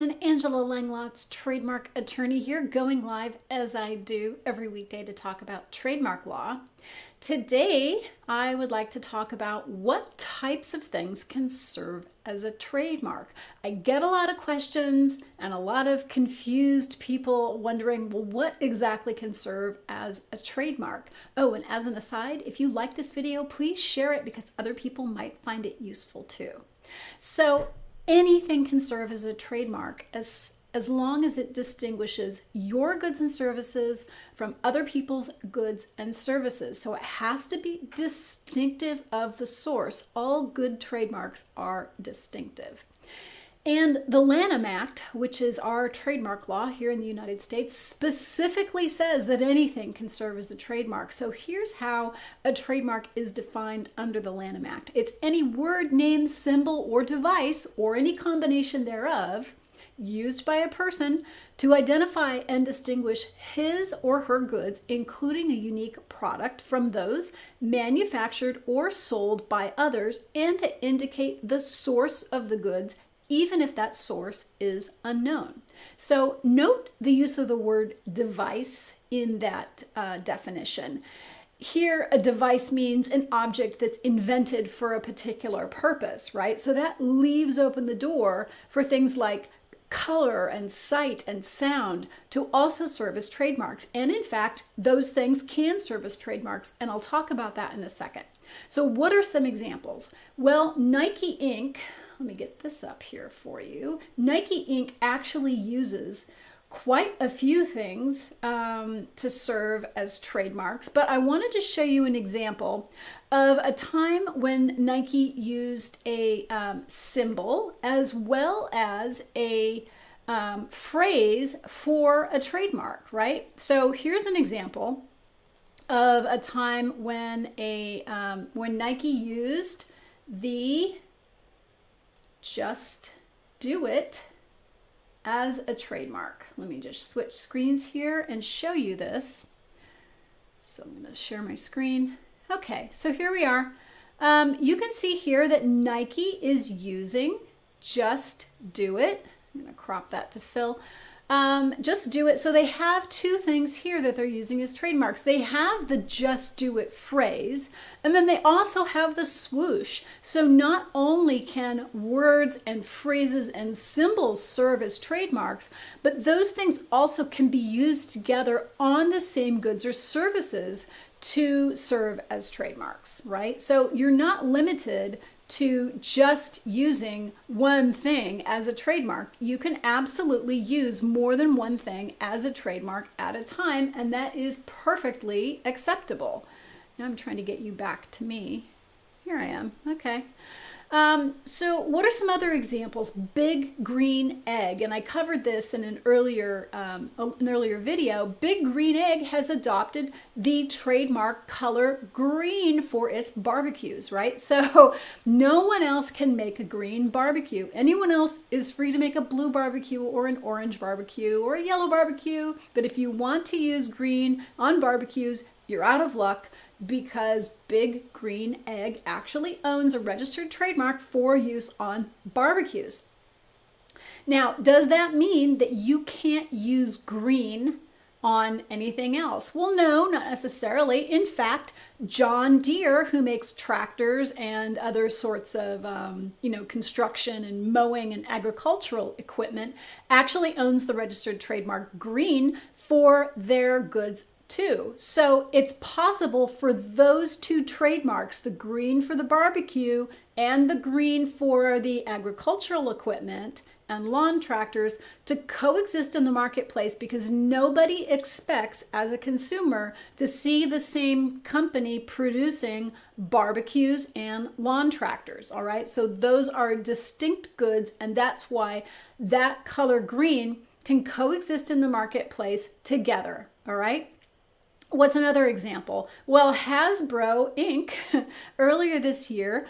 And Angela Langlot's trademark attorney here, going live as I do every weekday to talk about trademark law. Today, I would like to talk about what types of things can serve as a trademark. I get a lot of questions and a lot of confused people wondering, well, what exactly can serve as a trademark? Oh, and as an aside, if you like this video, please share it because other people might find it useful too. So, anything can serve as a trademark as long as it distinguishes your goods and services from other people's goods and services. So it has to be distinctive of the source. All good trademarks are distinctive. And the Lanham Act, which is our trademark law here in the United States, specifically says that anything can serve as a trademark. So here's how a trademark is defined under the Lanham Act. It's any word, name, symbol, or device, or any combination thereof, used by a person to identify and distinguish his or her goods, including a unique product, from those manufactured or sold by others, and to indicate the source of the goods, even if that source is unknown. So note the use of the word device in that definition. Here, a device means an object that's invented for a particular purpose, right? So that leaves open the door for things like color and sight and sound to also serve as trademarks. And in fact, those things can serve as trademarks, and I'll talk about that in a second. So what are some examples? Well, Nike Inc., let me get this up here for you. Nike Inc. actually uses quite a few things to serve as trademarks, but I wanted to show you an example of a time when Nike used a symbol as well as a phrase for a trademark, right? So here's an example of a time when when Nike used the "Just Do It" as a trademark. Let me just switch screens here and show you this. So I'm going to share my screen. Okay, so here we are. You can see here that Nike is using "Just Do It." I'm going to crop that to fill. Just Do It. So they have two things here that they're using as trademarks. They have the "Just Do It" phrase, and then they also have the swoosh. So not only can words and phrases and symbols serve as trademarks, but those things also can be used together on the same goods or services to serve as trademarks, right? So you're not limited to just using one thing as a trademark. You can absolutely use more than one thing as a trademark at a time, and that is perfectly acceptable. Now I'm trying to get you back to me. Here I am. Okay. So what are some other examples? Big green egg, and I covered this in an earlier video. Big green egg has adopted the trademark color green for its barbecues, right? So no one else can make a green barbecue. Anyone else is free to make a blue barbecue or an orange barbecue or a yellow barbecue, but if you want to use green on barbecues, you're out of luck, because Big Green Egg actually owns a registered trademark for use on barbecues. Now, does that mean that you can't use green on anything else? Well, no, not necessarily. In fact, John Deere, who makes tractors and other sorts of construction and mowing and agricultural equipment, actually owns the registered trademark green for their goods too. So it's possible for those two trademarks, the green for the barbecue and the green for the agricultural equipment and lawn tractors, to coexist in the marketplace, because nobody expects as a consumer to see the same company producing barbecues and lawn tractors. All right, so those are distinct goods, and that's why that color green can coexist in the marketplace together. All right. What's another example? Well, Hasbro Inc. earlier this year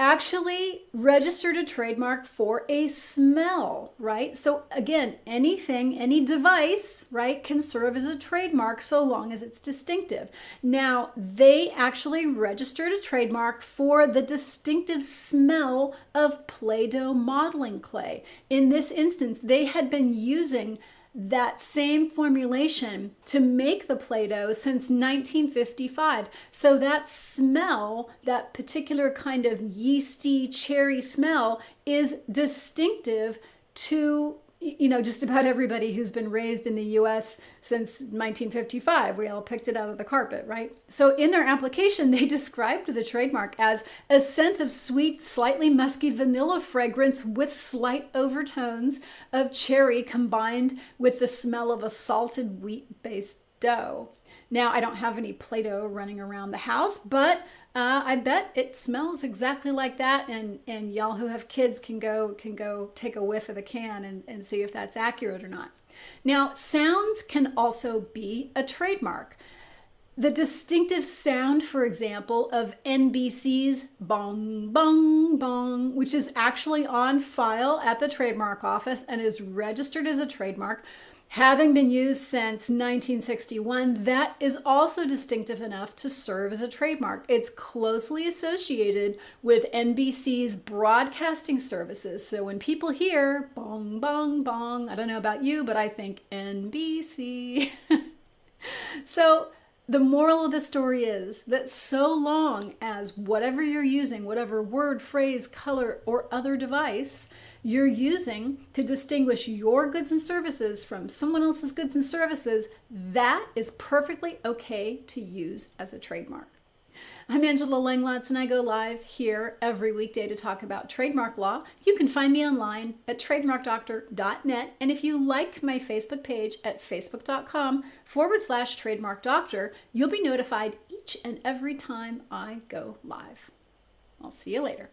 actually registered a trademark for a smell, right? So again, anything, any device, right, can serve as a trademark so long as it's distinctive. Now, they actually registered a trademark for the distinctive smell of Play-Doh modeling clay. In this instance, they had been using that same formulation to make the Play-Doh since 1955. So that smell, that particular kind of yeasty cherry smell, is distinctive to, just about everybody who's been raised in the US since 1955. We all picked it out of the carpet, right? So in their application, they described the trademark as a scent of sweet, slightly musky vanilla fragrance with slight overtones of cherry combined with the smell of a salted wheat-based dough. Now, I don't have any Play-Doh running around the house, but I bet it smells exactly like that, and y'all who have kids can go take a whiff of the can and see if that's accurate or not. Now, sounds can also be a trademark. The distinctive sound, for example, of NBC's bong, bong, bong, which is actually on file at the trademark office and is registered as a trademark, having been used since 1961, that is also distinctive enough to serve as a trademark. It's closely associated with NBC's broadcasting services. So when people hear bong, bong, bong, I don't know about you, but I think NBC. So the moral of the story is that so long as whatever you're using, whatever word, phrase, color, or other device you're using to distinguish your goods and services from someone else's goods and services, that is perfectly okay to use as a trademark. I'm Angela Langlotz, and I go live here every weekday to talk about trademark law. You can find me online at TrademarkDoctor.net. And if you like my Facebook page at facebook.com/TrademarkDoctor, you'll be notified each and every time I go live. I'll see you later.